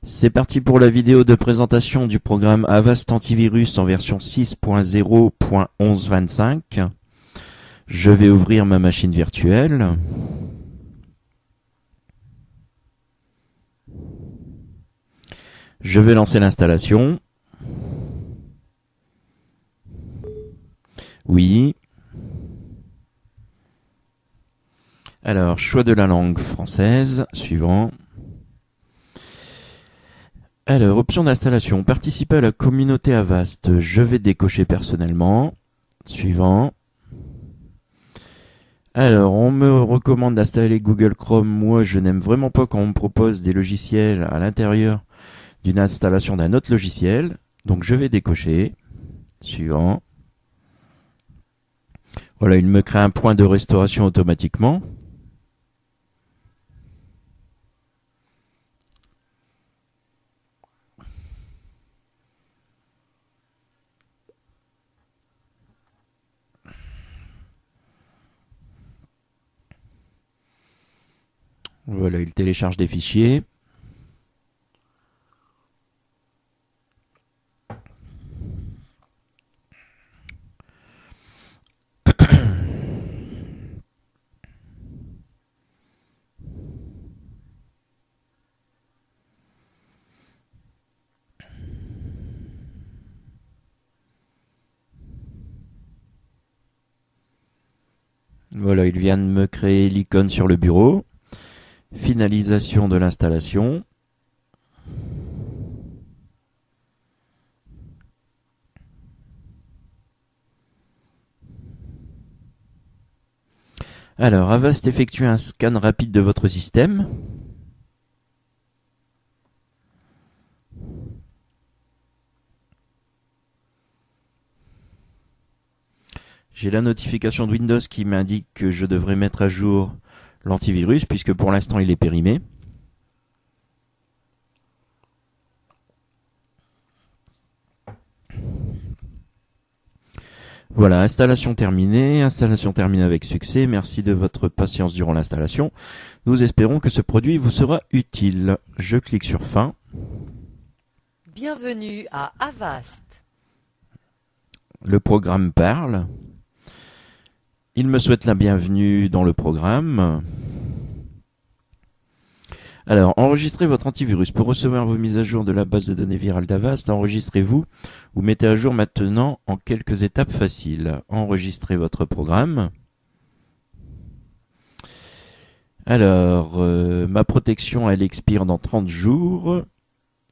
C'est parti pour la vidéo de présentation du programme Avast Antivirus en version 6.0.1125. Je vais ouvrir ma machine virtuelle. Je vais lancer l'installation. Oui. Alors, choix de la langue française, suivant. Alors, option d'installation, participer à la communauté Avast, je vais décocher personnellement, suivant. Alors, on me recommande d'installer Google Chrome, moi je n'aime vraiment pas quand on me propose des logiciels à l'intérieur d'une installation d'un autre logiciel, donc je vais décocher, suivant. Voilà, il me crée un point de restauration automatiquement. Voilà, il télécharge des fichiers. Voilà, il vient de me créer l'icône sur le bureau. Finalisation de l'installation. Alors, Avast effectue un scan rapide de votre système. J'ai la notification de Windows qui m'indique que je devrais mettre à jour l'antivirus puisque pour l'instant il est périmé. Voilà, installation terminée avec succès. Merci de votre patience durant l'installation. Nous espérons que ce produit vous sera utile. Je clique sur fin. Bienvenue à Avast. Le programme parle. Il me souhaite la bienvenue dans le programme. Alors, enregistrez votre antivirus. Pour recevoir vos mises à jour de la base de données virale d'Avast, enregistrez-vous ou mettez à jour maintenant en quelques étapes faciles. Enregistrez votre programme. Alors, ma protection, elle expire dans 30 jours.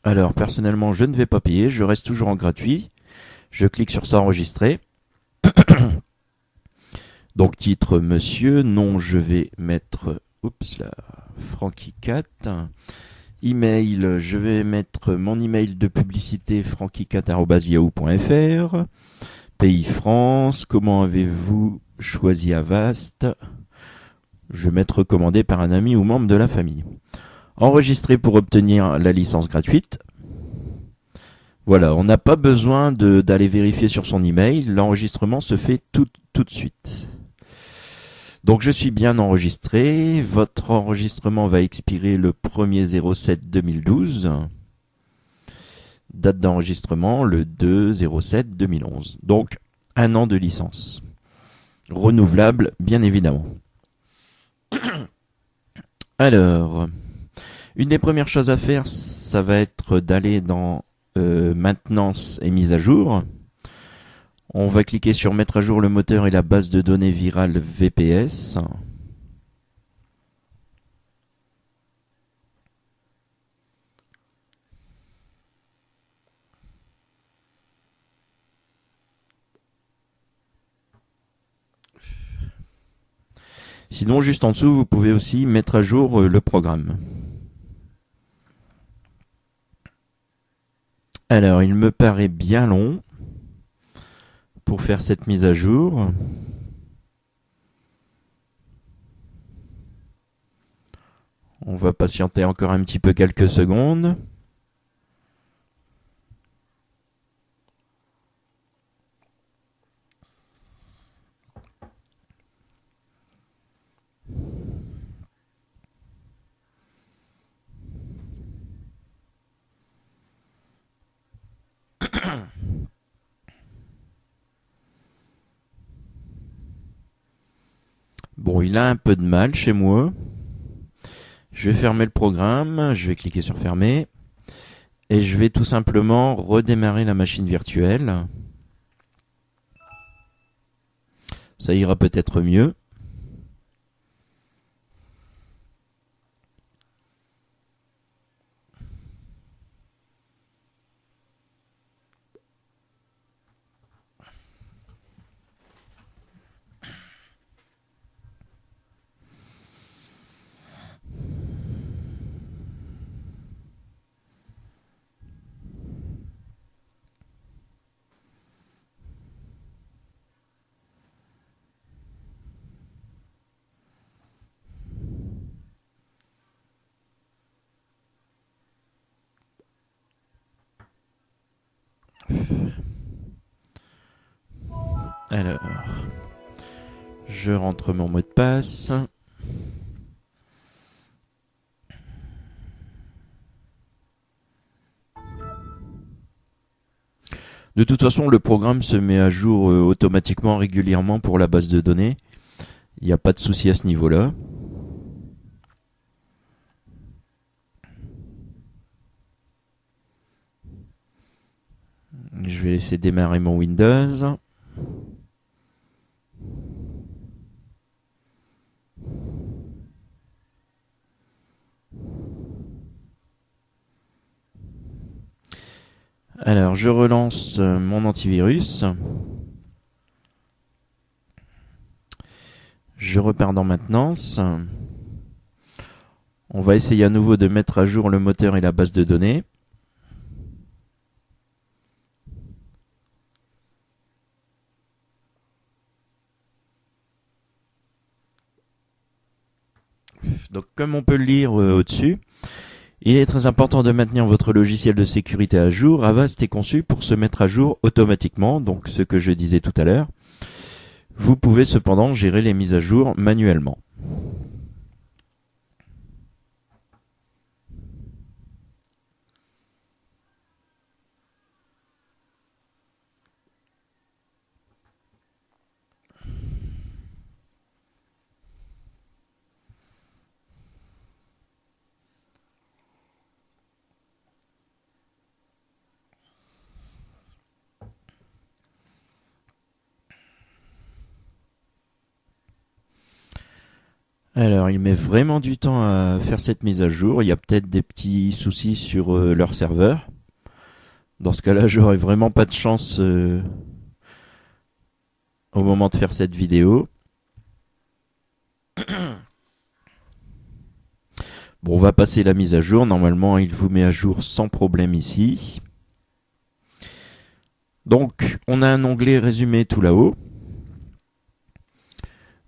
Alors, personnellement, je ne vais pas payer. Je reste toujours en gratuit. Je clique sur s'enregistrer. Donc, titre, monsieur. Nom, je vais mettre... Oups là... Frankie4. Email, je vais mettre mon email de publicité frankie4@yahoo.fr. Pays France, comment avez-vous choisi Avast? Je vais mettre recommandé par un ami ou membre de la famille. Enregistrer pour obtenir la licence gratuite. Voilà, on n'a pas besoin d'aller vérifier sur son email, l'enregistrement se fait tout de suite. Donc je suis bien enregistré, votre enregistrement va expirer le 1er 07 2012. Date d'enregistrement le 2 07 2011. Donc 1 an de licence. Renouvelable, bien évidemment. Alors, une des premières choses à faire, ça va être d'aller dans maintenance et mise à jour. On va cliquer sur mettre à jour le moteur et la base de données virale VPS. Sinon, juste en dessous, vous pouvez aussi mettre à jour le programme. Alors, il me paraît bien long pour faire cette mise à jour. On va patienter encore un petit peu quelques secondes. Bon, il a un peu de mal chez moi. Je vais fermer le programme, je vais cliquer sur fermer et je vais tout simplement redémarrer la machine virtuelle. Ça ira peut-être mieux. Alors, je rentre mon mot de passe. De toute façon, le programme se met à jour automatiquement, régulièrement pour la base de données. Il n'y a pas de souci à ce niveau-là. Je vais laisser démarrer mon Windows. Alors, je relance mon antivirus. Je repars dans maintenance. On va essayer à nouveau de mettre à jour le moteur et la base de données. Donc, comme on peut le lire au-dessus, il est très important de maintenir votre logiciel de sécurité à jour. Avast est conçu pour se mettre à jour automatiquement, donc ce que je disais tout à l'heure. Vous pouvez cependant gérer les mises à jour manuellement. Alors, il met vraiment du temps à faire cette mise à jour. Il y a peut-être des petits soucis sur leur serveur. Dans ce cas-là, j'aurais vraiment pas de chance au moment de faire cette vidéo. Bon, on va passer la mise à jour. Normalement, il vous met à jour sans problème ici. Donc, on a un onglet résumé tout là-haut.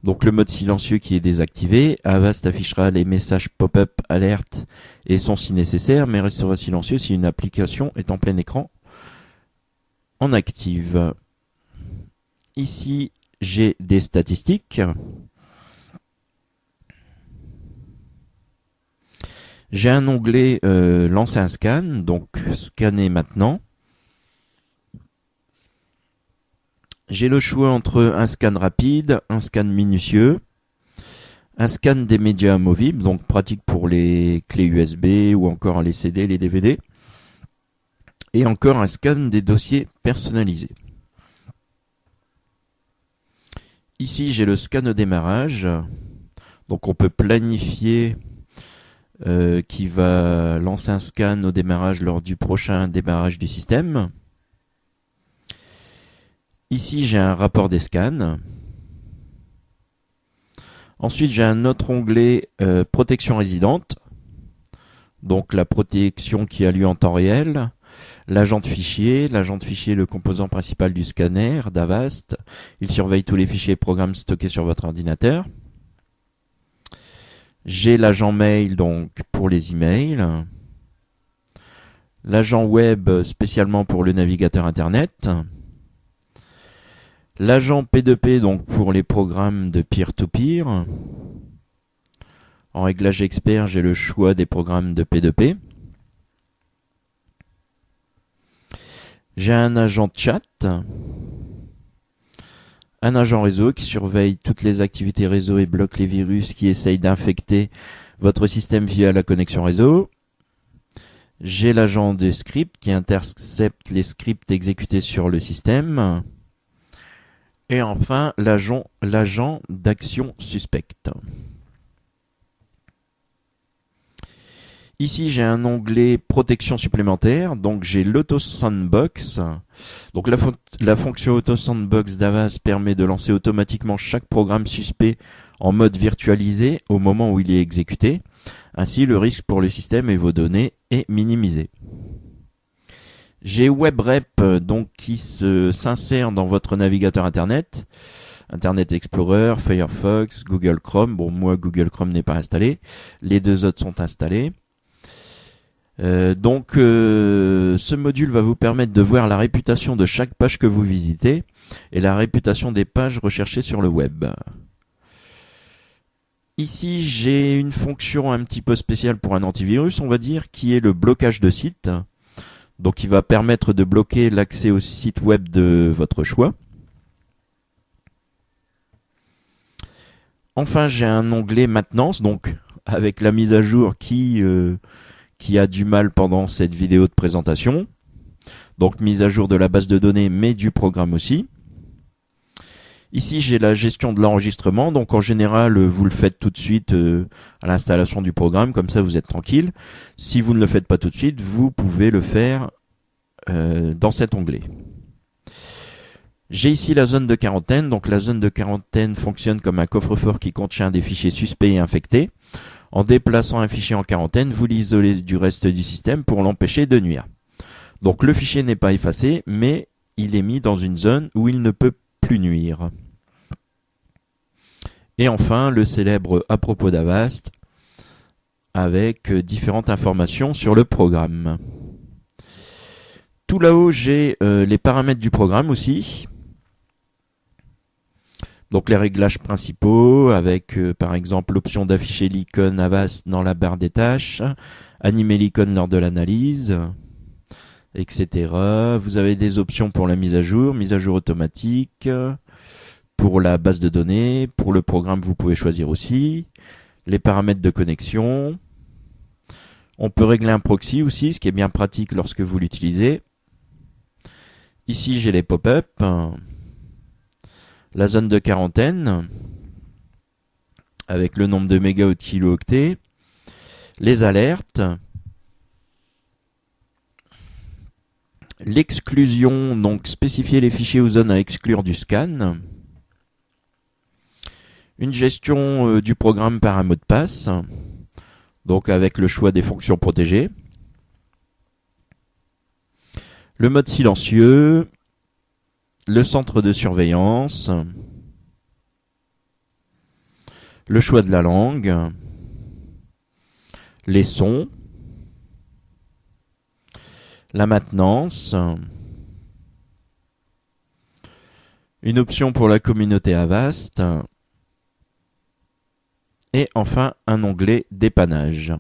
Donc le mode silencieux qui est désactivé. Avast affichera les messages pop-up alerte et son si nécessaire, mais restera silencieux si une application est en plein écran en active. Ici, j'ai des statistiques. J'ai un onglet lancer un scan, donc scanner maintenant. J'ai le choix entre un scan rapide, un scan minutieux, un scan des médias amovibles, donc pratique pour les clés USB ou encore les CD, les DVD, et encore un scan des dossiers personnalisés. Ici, j'ai le scan au démarrage, donc on peut planifier qui va lancer un scan au démarrage lors du prochain démarrage du système. Ici, j'ai un rapport des scans. Ensuite, j'ai un autre onglet protection résidente. Donc la protection qui a lieu en temps réel. L'agent de fichier. L'agent de fichier est le composant principal du scanner d'Avast. Il surveille tous les fichiers et programmes stockés sur votre ordinateur. J'ai l'agent mail donc pour les emails. L'agent web spécialement pour le navigateur internet. L'agent P2P donc pour les programmes de peer-to-peer. En réglage expert, j'ai le choix des programmes de P2P. J'ai un agent chat un agent réseau qui surveille toutes les activités réseau et bloque les virus qui essayent d'infecter votre système via la connexion réseau. J'ai l'agent de script qui intercepte les scripts exécutés sur le système. Et enfin, l'agent d'action suspecte. Ici, j'ai un onglet protection supplémentaire. Donc, j'ai l'Auto Sandbox. Donc, la fonction Auto Sandbox d'Avast permet de lancer automatiquement chaque programme suspect en mode virtualisé au moment où il est exécuté. Ainsi, le risque pour le système et vos données est minimisé. J'ai WebRep donc qui s'insère dans votre navigateur Internet. Internet Explorer, Firefox, Google Chrome. Bon, moi, Google Chrome n'est pas installé. Les deux autres sont installés. Donc, ce module va vous permettre de voir la réputation de chaque page que vous visitez et la réputation des pages recherchées sur le web. Ici, j'ai une fonction un petit peu spéciale pour un antivirus, on va dire, qui est le blocage de site. Donc, il va permettre de bloquer l'accès au site web de votre choix. Enfin, j'ai un onglet maintenance, donc avec la mise à jour qui a du mal pendant cette vidéo de présentation. Donc, mise à jour de la base de données, mais du programme aussi. Ici, j'ai la gestion de l'enregistrement. Donc, en général, vous le faites tout de suite à l'installation du programme. Comme ça, vous êtes tranquille. Si vous ne le faites pas tout de suite, vous pouvez le faire dans cet onglet. J'ai ici la zone de quarantaine. Donc, la zone de quarantaine fonctionne comme un coffre-fort qui contient des fichiers suspects et infectés. En déplaçant un fichier en quarantaine, vous l'isolez du reste du système pour l'empêcher de nuire. Donc, le fichier n'est pas effacé, mais il est mis dans une zone où il ne peut plus nuire. Et enfin, le célèbre à propos d'Avast, avec différentes informations sur le programme. Tout là-haut, j'ai les paramètres du programme aussi. Donc les réglages principaux, avec par exemple l'option d'afficher l'icône Avast dans la barre des tâches, animer l'icône lors de l'analyse, etc. Vous avez des options pour la mise à jour automatique, pour la base de données, pour le programme vous pouvez choisir aussi, les paramètres de connexion. On peut régler un proxy aussi, ce qui est bien pratique lorsque vous l'utilisez. Ici j'ai les pop-up, la zone de quarantaine, avec le nombre de mégas ou de kilo-octets, les alertes, l'exclusion, donc spécifier les fichiers ou zones à exclure du scan, une gestion du programme par un mot de passe, donc avec le choix des fonctions protégées, le mode silencieux, le centre de surveillance, le choix de la langue, les sons, la maintenance, une option pour la communauté Avast, et enfin un onglet dépannage.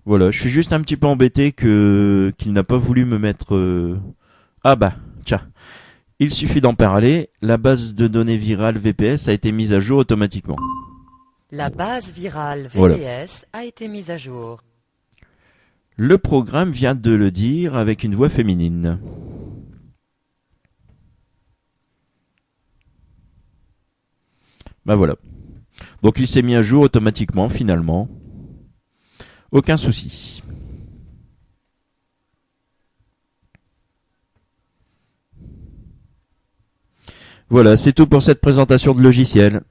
Voilà, je suis juste un petit peu embêté qu'il n'a pas voulu me mettre... Ah bah, tiens, il suffit d'en parler, la base de données virale VPS a été mise à jour automatiquement. La base virale VPS Voilà. a été mise à jour. Le programme vient de le dire avec une voix féminine. Bah voilà. Donc il s'est mis à jour automatiquement finalement. Aucun souci. Voilà, c'est tout pour cette présentation de logiciel.